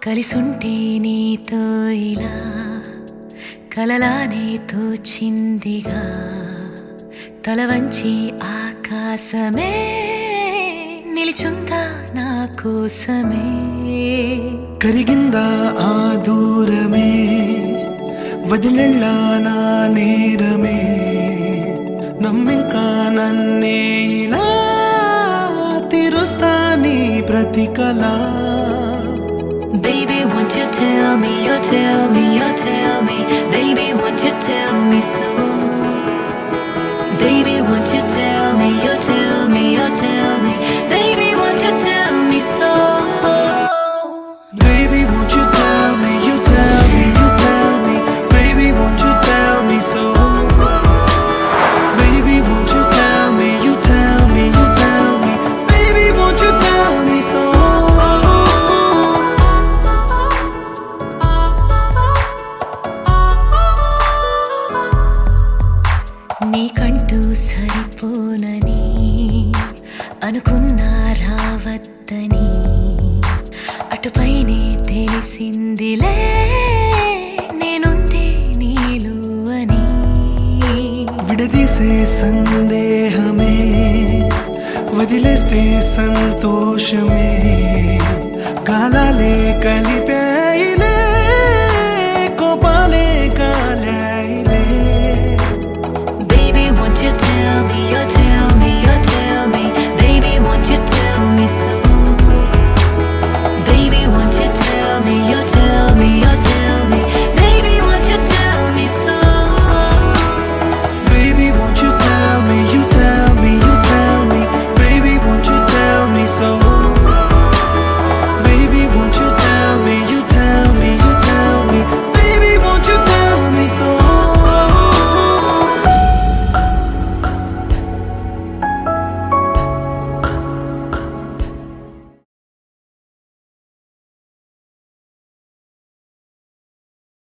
కలిసుంటే నీతో ఇలా కలలానే తోచిందిగా తల వంచి ఆకాశమే నిలిచుందా నా కోసమే కరిగిందా ఆ దూరమే వదిలెళ్ళా నా నేరమే నమ్మింకా నన్నే ఇలా తీరుస్తా నీ ప్రతి కళ Baby, won't you tell me, you tell me, you tell me Baby, won't you tell me so Baby, won't you tell me, you tell me, you tell me Baby, won't you tell me so Baby, won't you tell me, you tell me, you tell me Baby, won't you tell me so Baby, won't you tell me, you tell me, you tell me Baby, won't you tell me so నీకంటూ సరిపోనని అనుకున్నా రావద్దని అటుపైనే తెలిసిందిలే నేనుంది నీలు అని విడదీసే సందేహమే వదిలేస్తే సంతోషమే కాలాలే కలిపాయిలే